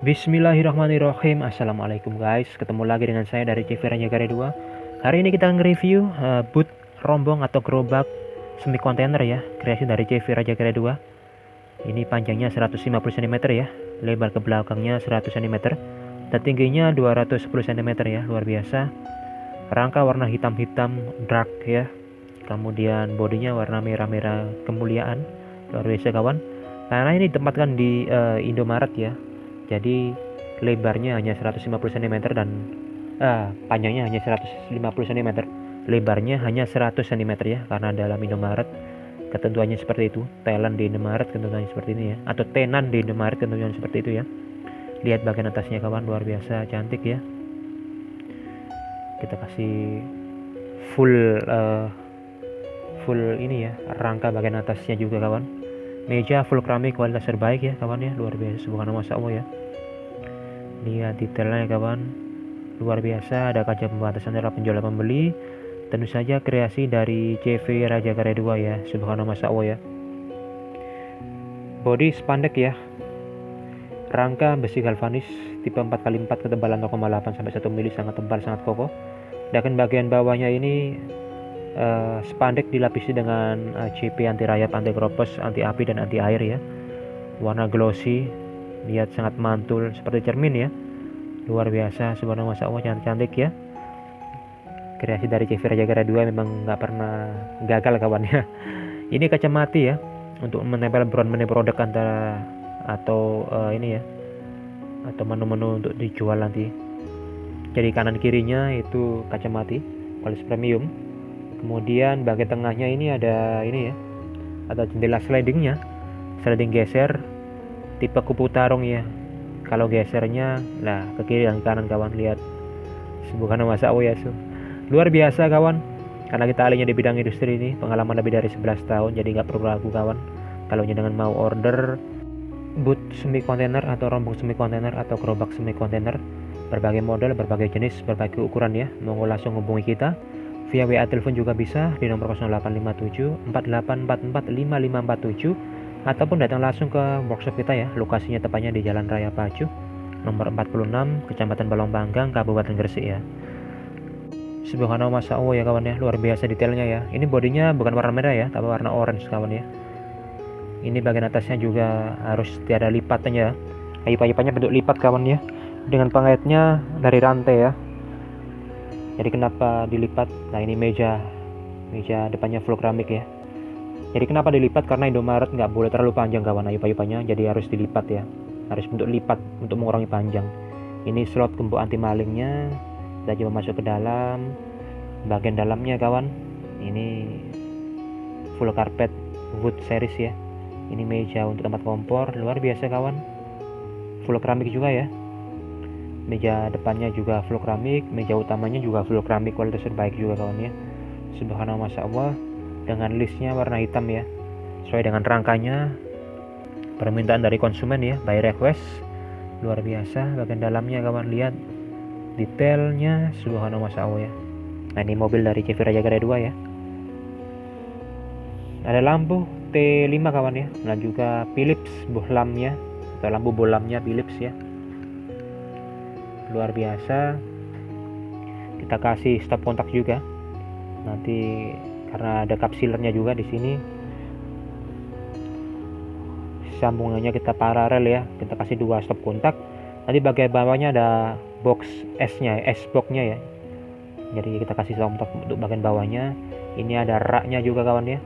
Bismillahirrahmanirrahim. Assalamualaikum guys, ketemu lagi dengan saya dari CV Raja Karya 2. Hari ini kita nge-review boot rombong atau gerobak semi kontainer ya, kreasi dari CV Raja Karya 2. Ini panjangnya 150 cm ya, lebar ke belakangnya 100 cm, dan tingginya 210 cm ya, luar biasa. Rangka warna hitam-hitam dark ya, kemudian bodinya warna merah-merah kemuliaan, luar biasa kawan. Karena ini ditempatkan di Indomaret ya, jadi lebarnya hanya 150 cm dan panjangnya hanya 150 cm, lebarnya hanya 100 cm ya, karena dalam Indomaret ketentuannya seperti itu. Thailand di Indomaret ketentuannya seperti ini ya, atau Tenan di Indomaret ketentuannya seperti itu ya. Lihat bagian atasnya kawan, luar biasa cantik ya. Kita kasih full ini ya, rangka bagian atasnya juga kawan. Meja full keramik kualitas terbaik ya kawan ya, luar biasa, subhanallah masya-Allah ya. Lihat detailnya kawan, luar biasa. Ada kaca pembatasan antara penjual dan pembeli. Tentu saja kreasi dari CV Raja Karya 2 ya, subhanallah masya-Allah ya. Bodi spandek ya, rangka besi galvanis tipe 4x4 ketebalan 0,8 sampai 1 mili, sangat tebal, sangat kokoh. Dan bagian bawahnya ini spandek dilapisi dengan CP anti rayap, anti keropos, anti api dan anti air ya. Warna glossy, lihat sangat mantul seperti cermin ya, luar biasa, subhanallah masya Allah, cantik-cantik ya. Kreasi dari CV Raja Karya 2 memang nggak pernah gagal kawan ya. Ini kaca mati ya, untuk menempel brown menu produk antara atau ini ya, atau menu-menu untuk dijual nanti. Jadi kanan kirinya itu kaca mati kualitas premium. Kemudian bagian tengahnya ini ada ini ya, ada jendela slidingnya, sliding geser tipe kupu tarung ya. Kalau gesernya lah ke kiri dan kanan kawan, lihat subhanallah masya Allah ya, luar biasa kawan. Karena kita ahlinya di bidang industri ini, pengalaman lebih dari 11 tahun, jadi nggak perlu ragu kawan kalau dengan mau order boot semi kontainer atau rombong semi kontainer atau gerobak semi kontainer, berbagai model, berbagai jenis, berbagai ukuran ya. Monggo langsung hubungi kita via WA telepon juga bisa di nomor 0857 4844 5547, ataupun datang langsung ke workshop kita ya. Lokasinya tepatnya di Jalan Raya Pacu nomor 46, Kecamatan Balong Panggang, Kabupaten Gresik ya. Subhanallah masya Allah ya kawan ya, luar biasa detailnya ya. Ini bodinya bukan warna merah ya, tapi warna orange kawan ya. Ini bagian atasnya juga harus tiada lipatnya ya, kayu-kayunya bentuk lipat kawan ya, dengan pengaitnya dari rantai ya. Jadi kenapa dilipat? Nah ini meja depannya full keramik ya. Jadi kenapa dilipat? Karena Indomaret nggak boleh terlalu panjang kawan ayup-ayupannya, jadi harus dilipat ya, harus bentuk lipat untuk mengurangi panjang. Ini slot gembok anti malingnya. Kita coba masuk ke dalam. Bagian dalamnya kawan, ini full carpet wood series ya. Ini meja untuk tempat kompor, luar biasa kawan, full keramik juga ya. Meja depannya juga full keramik, meja utamanya juga full keramik kualitas terbaik juga kawan ya. Subhanallah masya Allah, dengan listnya warna hitam ya, sesuai dengan rangkanya, permintaan dari konsumen ya, by request, luar biasa. Bagian dalamnya kawan, lihat detailnya, subhanallah masya Allah ya. Nah ini mobil dari CV Raja Karya 2 ya. Ada lampu T5 kawan ya, dan juga Philips bohlamnya atau lampu bohlamnya Philips ya, luar biasa. Kita kasih stop kontak juga nanti, karena ada kapsilernya juga di sini. Sambungannya kita paralel ya, kita kasih 2 stop kontak. Nanti bagian bawahnya ada box S-nya, S-box-nya ya. Jadi kita kasih stop kontak untuk bagian bawahnya. Ini ada raknya juga kawan ya.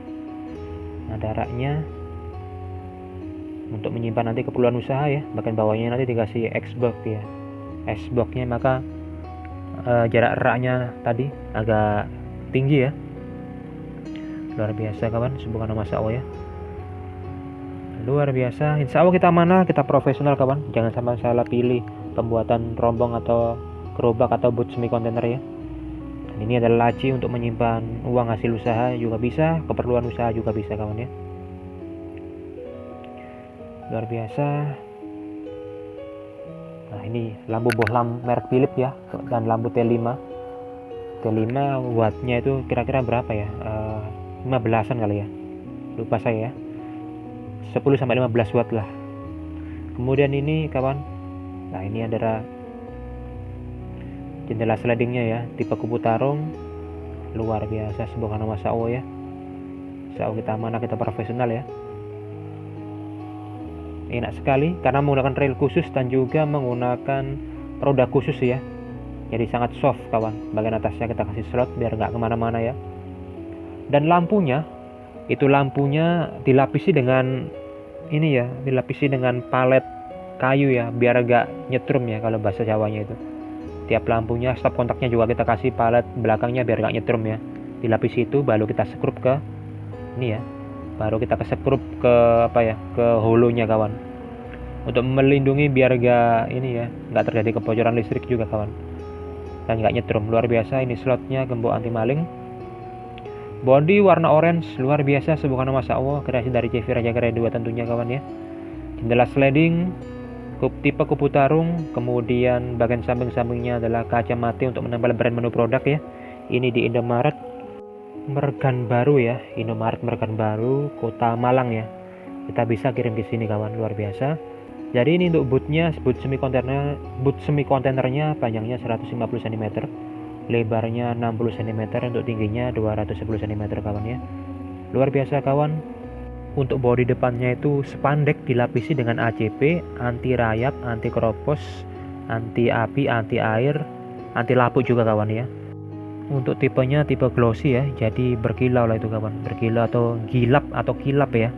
Ada raknya untuk menyimpan nanti keperluan usaha ya. Bagian bawahnya nanti dikasih X-box ya, S-box-nya, maka jarak raknya tadi agak tinggi ya, luar biasa kawan, subhanallah masya Allah ya, luar biasa. Insya Allah kita mana, kita profesional kawan, jangan sampai salah pilih pembuatan rombong atau gerobak atau boot semi kontainer ya. Ini adalah laci untuk menyimpan uang hasil usaha juga bisa, keperluan usaha juga bisa kawan ya, luar biasa. Nah ini lampu bohlam merek Philips ya, dan lampu T5 wattnya itu kira-kira berapa ya, 15an kali ya, lupa saya ya, 10-15 watt lah. Kemudian ini kawan, Nah ini adalah jendela slidingnya ya, tipe kubu tarung, luar biasa, subhanallah masya ya. Insya kita amanah, kita profesional ya. Enak sekali karena menggunakan rail khusus dan juga menggunakan roda khusus ya, jadi sangat soft kawan. Bagian atasnya kita kasih slot biar nggak kemana-mana ya. Dan lampunya dilapisi dengan ini ya, dilapisi dengan palet kayu ya, biar agak nyetrum ya kalau bahasa Jawanya itu. Tiap lampunya, stop kontaknya juga kita kasih palet belakangnya biar gak nyetrum ya. Dilapisi itu baru kita sekrup ke ini ya, baru kita sekrup ke ke holonya kawan, untuk melindungi biar gak ini ya, nggak terjadi kebocoran listrik juga kawan, dan gak nyetrum. Luar biasa. Ini slotnya gembok anti maling, body warna orange, luar biasa, subhanallah masya Allah, kreasi dari CV Rajakarya 2 tentunya kawan ya. Jendela sliding tipe kubu tarung, kemudian bagian samping-sampingnya adalah kaca mati untuk menempel brand menu produk ya. Ini di Indomaret Mergan Baru ya, Indomaret Mergan Baru, Kota Malang ya. Kita bisa kirim ke sini kawan, luar biasa. Jadi ini untuk bootnya, boot semi kontainernya panjangnya 150 cm, lebarnya 60 cm, untuk tingginya 210 cm kawan ya. Luar biasa kawan. Untuk bodi depannya itu spandek dilapisi dengan ACP, anti rayap, anti keropos, anti api, anti air, anti lapuk juga kawan ya. Untuk tipenya tipe glossy ya, jadi berkilau lah itu kawan, berkilau atau kilap ya.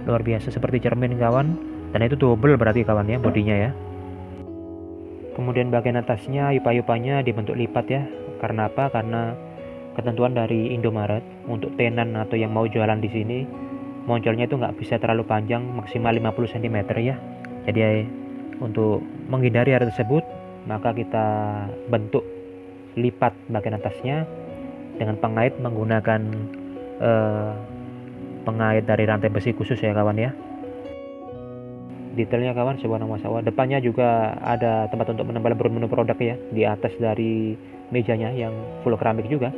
Luar biasa, seperti cermin kawan, dan itu double berarti kawan ya bodinya ya. Kemudian bagian atasnya yupa-yupanya dibentuk lipat ya. Karena apa? Karena ketentuan dari Indomaret untuk tenan atau yang mau jualan di sini, moncolnya itu nggak bisa terlalu panjang, maksimal 50 cm ya. Jadi untuk menghindari hal tersebut, maka kita bentuk lipat bagian atasnya dengan pengait menggunakan pengait dari rantai besi khusus ya kawan ya. Detailnya kawan subhanallah masya Allah. Depannya juga ada tempat untuk menempel menu produk ya, di atas dari mejanya yang full keramik juga.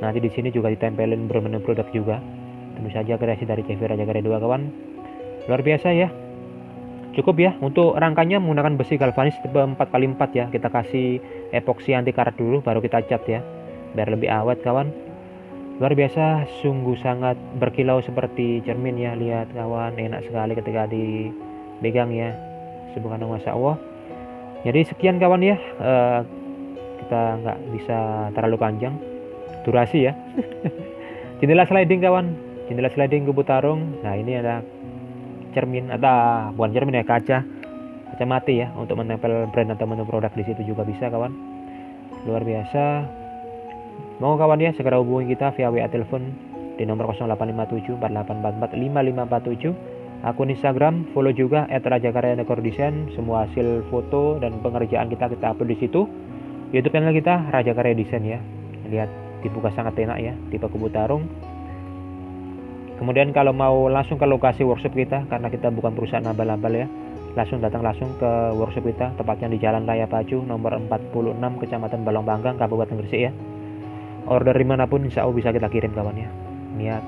Nanti di sini juga ditempelin menu produk juga. Tentu saja kreasi dari CV Rajakarya 2 kawan. Luar biasa ya. Cukup ya. Untuk rangkanya menggunakan besi galvanis tipe 4x4 ya. Kita kasih epoksi anti karat dulu baru kita cat ya, biar lebih awet kawan. Luar biasa, sungguh sangat berkilau seperti cermin ya. Lihat kawan, enak sekali ketika dipegang ya, subhanallah masya Allah. Jadi sekian kawan ya, kita nggak bisa terlalu panjang durasi ya. Jendela sliding kawan, jendela sliding kubu tarung. Nah ini ada cermin, atau bukan cermin ya, kaca mati ya, untuk menempel brand atau menu produk di situ juga bisa kawan. Luar biasa. Mau kawan ya, segera hubungi kita via WA telepon di nomor 085748445547. Akun Instagram follow juga @rajakarya_desain. Semua hasil foto dan pengerjaan kita upload di situ. YouTube channel kita Rajakarya Desain ya. Lihat, dibuka sangat enak ya, tipe kubu tarung. Kemudian kalau mau langsung ke lokasi workshop kita, karena kita bukan perusahaan abal-abal ya, datang langsung ke workshop kita, tepatnya di Jalan Raya Pacu nomor 46 Kecamatan Balong Panggang, Kabupaten Gresik ya. Order dimanapun insya Allah bisa kita kirim kawan ya. Lihat,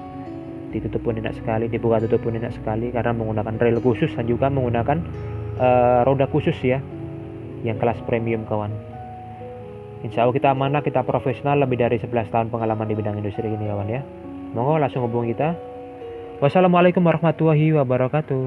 ditutup pun enak sekali, dibuka tutup pun enak sekali, karena menggunakan rail khusus dan juga menggunakan roda khusus ya, yang kelas premium kawan. Insya Allah kita amanah, kita profesional, lebih dari 11 tahun pengalaman di bidang industri ini kawan ya. Monggo langsung hubungi kita. Wassalamualaikum warahmatullahi wabarakatuh.